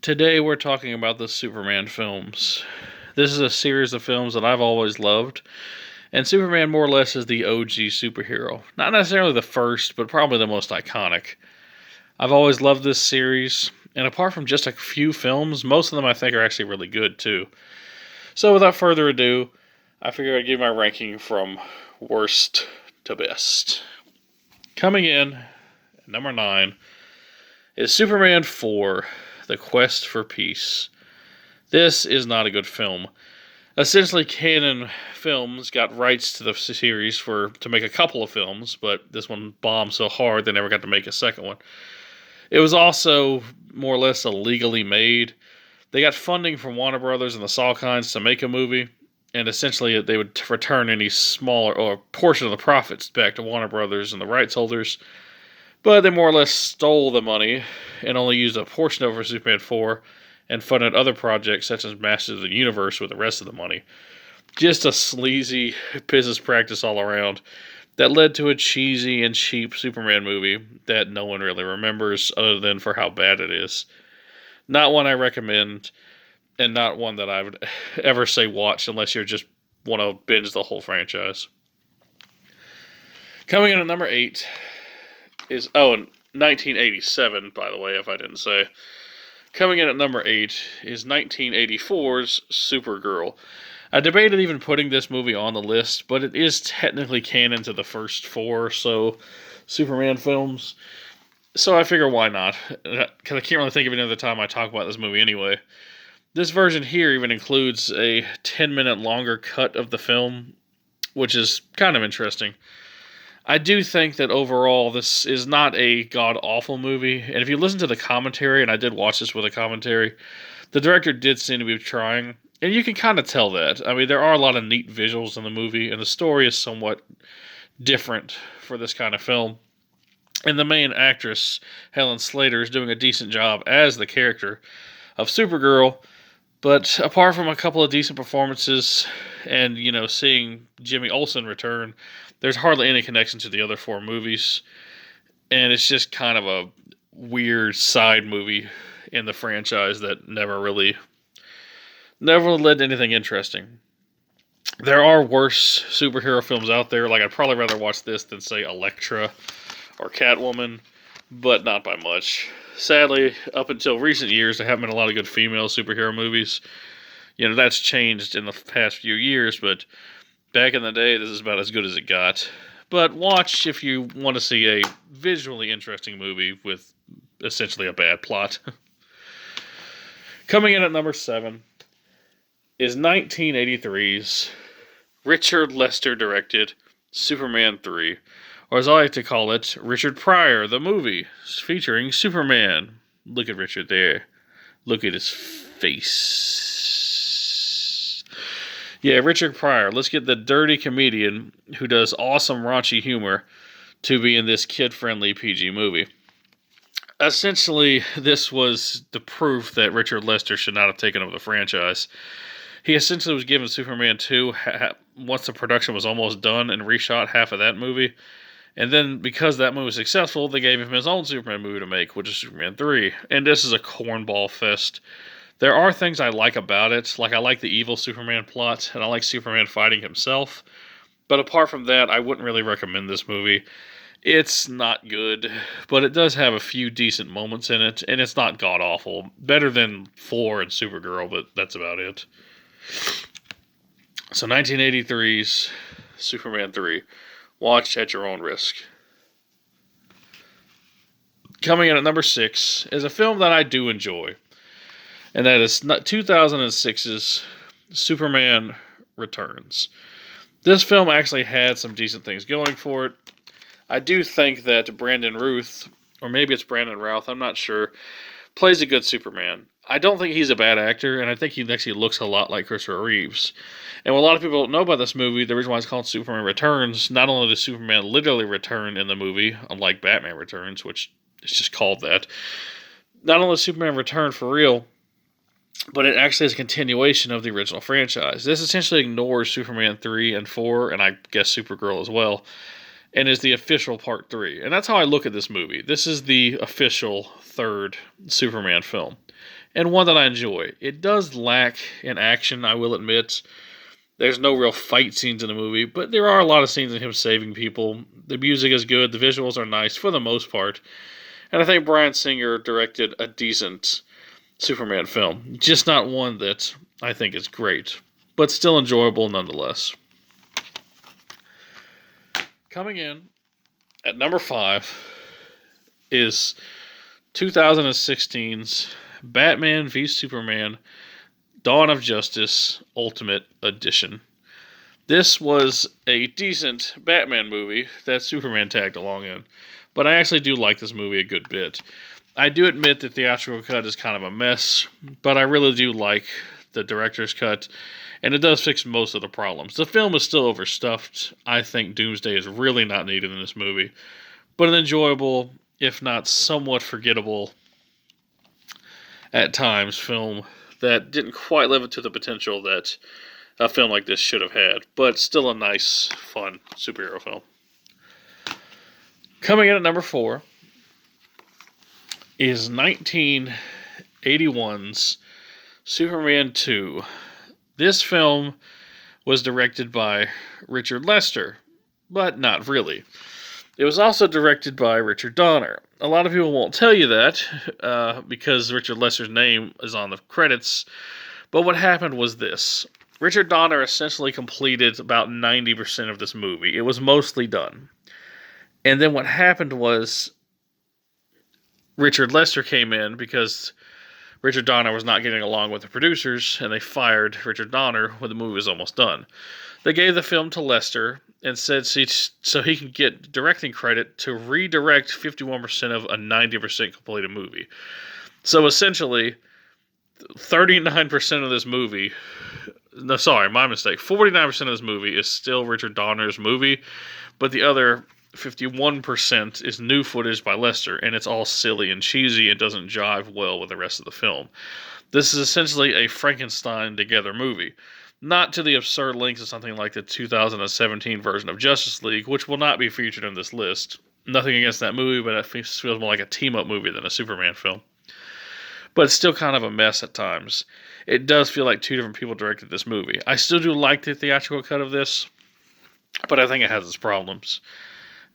Today we're talking about the Superman films. This is a series of films that I've always loved, and Superman more or less is the OG superhero. Not necessarily the first, but probably the most iconic. I've always loved this series, and apart from just a few films, most of them I think are actually really good too. So without further ado, I figure I'd give my ranking from worst to best. Coming in at number 9 is Superman 4, The Quest for Peace. This is not a good film. Essentially, Canon Films got rights to the series to make a couple of films, but this one bombed so hard they never got to make a second one. It was also more or less illegally made. They got funding from Warner Brothers and the Salkinds to make a movie, and essentially they would return any smaller or portion of the profits back to Warner Brothers and the rights holders. But they more or less stole the money and only used a portion of it for Superman 4 and funded other projects such as Masters of the Universe with the rest of the money. Just a sleazy business practice all around that led to a cheesy and cheap Superman movie that no one really remembers other than for how bad it is. Not one I recommend, and not one that I would ever say watch unless you just want to binge the whole franchise. Coming in at number 8 is, 1987, by the way, if I didn't say. Coming in at number 8 is 1984's Supergirl. I debated even putting this movie on the list, but it is technically canon to the first 4 Superman films. So I figure why not? Because I can't really think of any other time I talk about this movie anyway. This version here even includes a 10-minute longer cut of the film, which is kind of interesting. I do think that overall this is not a god-awful movie, and if you listen to the commentary, and I did watch this with a commentary, the director did seem to be trying, and you can kind of tell that. I mean, there are a lot of neat visuals in the movie, and the story is somewhat different for this kind of film. And the main actress, Helen Slater, is doing a decent job as the character of Supergirl, but apart from a couple of decent performances and, seeing Jimmy Olsen return, there's hardly any connection to the other 4 movies, and it's just kind of a weird side movie in the franchise that never led to anything interesting. There are worse superhero films out there, like I'd probably rather watch this than, say, Elektra or Catwoman, but not by much. Sadly, up until recent years, there haven't been a lot of good female superhero movies. That's changed in the past few years, but back in the day, this is about as good as it got. But watch if you want to see a visually interesting movie with essentially a bad plot. Coming in at number 7 is 1983's Richard Lester directed Superman 3. Or as I like to call it, Richard Pryor, the movie, featuring Superman. Look at Richard there. Look at his face. Yeah, Richard Pryor. Let's get the dirty comedian who does awesome raunchy humor to be in this kid-friendly PG movie. Essentially, this was the proof that Richard Lester should not have taken over the franchise. He essentially was given Superman 2 once the production was almost done and reshot half of that movie. And then, because that movie was successful, they gave him his own Superman movie to make, which is Superman 3. And this is a cornball fest. There are things I like about it, like I like the evil Superman plot, and I like Superman fighting himself. But apart from that, I wouldn't really recommend this movie. It's not good, but it does have a few decent moments in it, and it's not god-awful. Better than 4 and Supergirl, but that's about it. So 1983's Superman 3. Watch at your own risk. Coming in at number 6 is a film that I do enjoy, and that is 2006's Superman Returns. This film actually had some decent things going for it. I do think that Brandon Routh, or maybe it's Brandon Routh, I'm not sure, plays a good Superman. I don't think he's a bad actor, and I think he actually looks a lot like Christopher Reeves. And what a lot of people don't know about this movie, the reason why it's called Superman Returns, not only does Superman literally return in the movie, unlike Batman Returns, which is just called that, not only does Superman return for real, but it actually is a continuation of the original franchise. This essentially ignores Superman 3 and 4, and I guess Supergirl as well, and is the official part 3. And that's how I look at this movie. This is the official third Superman film, and one that I enjoy. It does lack in action, I will admit. There's no real fight scenes in the movie, but there are a lot of scenes of him saving people. The music is good, the visuals are nice for the most part, and I think Bryan Singer directed a decent Superman film. Just not one that I think is great, but still enjoyable nonetheless. Coming in at number 5 is 2016's Batman v Superman Dawn of Justice Ultimate Edition. This was a decent Batman movie that Superman tagged along in, but I actually do like this movie a good bit. I do admit the theatrical cut is kind of a mess, but I really do like the director's cut, and it does fix most of the problems. The film is still overstuffed. I think Doomsday is really not needed in this movie, but an enjoyable, if not somewhat forgettable at times, film that didn't quite live up to the potential that a film like this should have had, but still a nice, fun superhero film. Coming in at number 4 is 1981's Superman 2. This film was directed by Richard Lester, but not really. It was also directed by Richard Donner. A lot of people won't tell you that because Richard Lester's name is on the credits, but what happened was this. Richard Donner essentially completed about 90% of this movie. It was mostly done. And then what happened was Richard Lester came in because Richard Donner was not getting along with the producers, and they fired Richard Donner when the movie was almost done. They gave the film to Lester and said so he can get directing credit to redirect 51% of a 90% completed movie. So essentially, 39% of this movie... No, sorry, my mistake. 49% of this movie is still Richard Donner's movie, but the other 51% is new footage by Lester, and it's all silly and cheesy and doesn't jive well with the rest of the film. This is essentially a Frankenstein together movie. Not to the absurd lengths of something like the 2017 version of Justice League, which will not be featured in this list. Nothing against that movie, but it feels more like a team-up movie than a Superman film. But it's still kind of a mess at times. It does feel like two different people directed this movie. I still do like the theatrical cut of this, but I think it has its problems.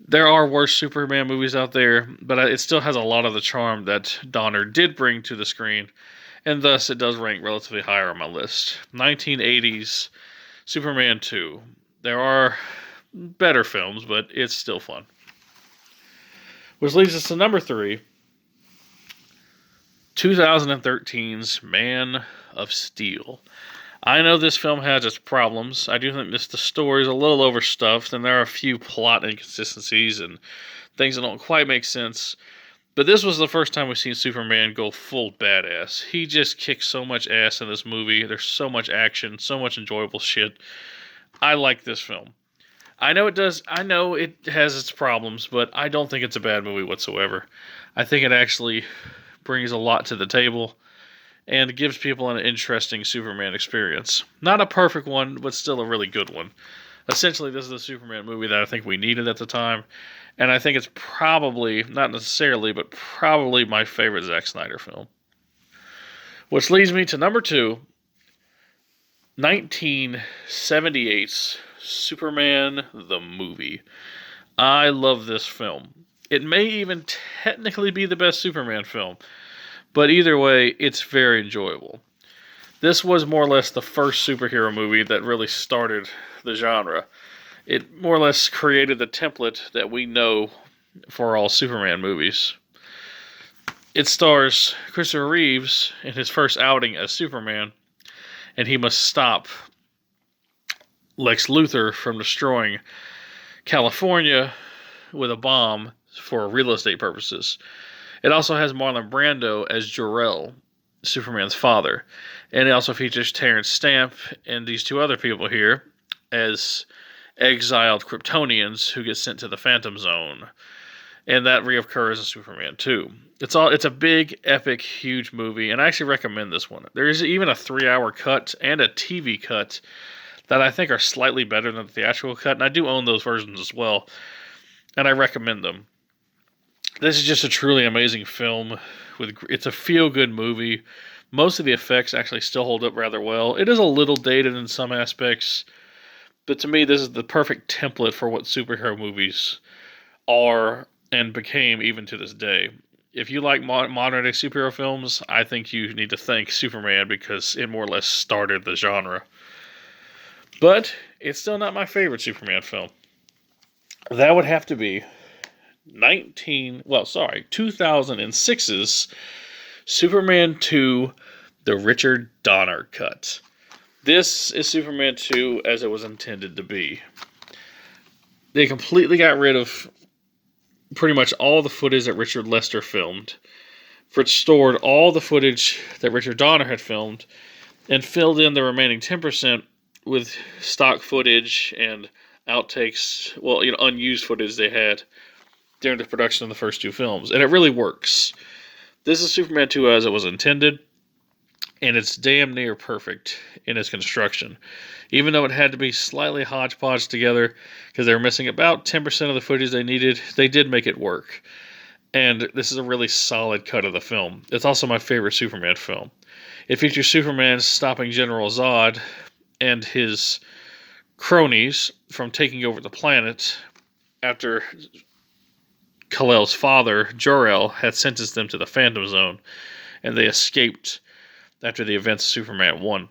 There are worse Superman movies out there, but it still has a lot of the charm that Donner did bring to the screen, and thus it does rank relatively higher on my list. 1980s Superman 2. There are better films, but it's still fun. Which leads us to number 3. 2013's Man of Steel. I know this film has its problems. I do think the story is a little overstuffed, and there are a few plot inconsistencies and things that don't quite make sense. But this was the first time we've seen Superman go full badass. He just kicks so much ass in this movie. There's so much action, so much enjoyable shit. I like this film. I know it does. I know it has its problems, but I don't think it's a bad movie whatsoever. I think it actually brings a lot to the table and gives people an interesting Superman experience. Not a perfect one, but still a really good one. Essentially, this is the Superman movie that I think we needed at the time, and I think it's probably, not necessarily, but probably my favorite Zack Snyder film. Which leads me to number 2, 1978's Superman the Movie. I love this film. It may even technically be the best Superman film, but either way, it's very enjoyable. This was more or less the first superhero movie that really started the genre. It more or less created the template that we know for all Superman movies. It stars Christopher Reeves in his first outing as Superman, and he must stop Lex Luthor from destroying California with a bomb for real estate purposes. It also has Marlon Brando as Jor-El, Superman's father. And it also features Terrence Stamp and these two other people here as exiled Kryptonians who get sent to the Phantom Zone. And that reoccurs in Superman 2. It's a big, epic, huge movie, and I actually recommend this one. There's even a 3-hour cut and a TV cut that I think are slightly better than the theatrical cut, and I do own those versions as well. and I recommend them. This is just a truly amazing film. It's a feel-good movie. Most of the effects actually still hold up rather well. It is a little dated in some aspects, but to me, this is the perfect template for what superhero movies are and became even to this day. If you like modern day superhero films, I think you need to thank Superman because it more or less started the genre. But it's still not my favorite Superman film. That would have to be 2006's Superman 2, the Richard Donner cut. This is Superman 2 as it was intended to be. They completely got rid of pretty much all the footage that Richard Lester filmed, restored all the footage that Richard Donner had filmed, and filled in the remaining 10% with stock footage and outtakes, unused footage they had during the production of the first two films. And it really works. This is Superman 2 as it was intended, and it's damn near perfect in its construction. Even though it had to be slightly hodgepodge together because they were missing about 10% of the footage they needed, they did make it work. And this is a really solid cut of the film. It's also my favorite Superman film. It features Superman stopping General Zod and his cronies from taking over the planet after Kal-El's father, Jor-El, had sentenced them to the Phantom Zone, and they escaped after the events of Superman 1.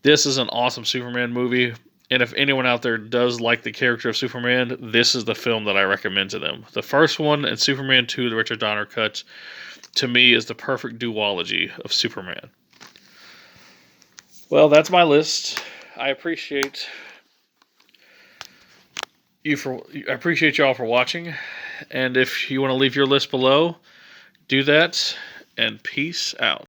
This is an awesome Superman movie, and if anyone out there does like the character of Superman, this is the film that I recommend to them. The first one and Superman 2, the Richard Donner cut, to me is the perfect duology of Superman. Well, that's my list. I appreciate y'all for watching, and if you want to leave your list below, do that, and peace out.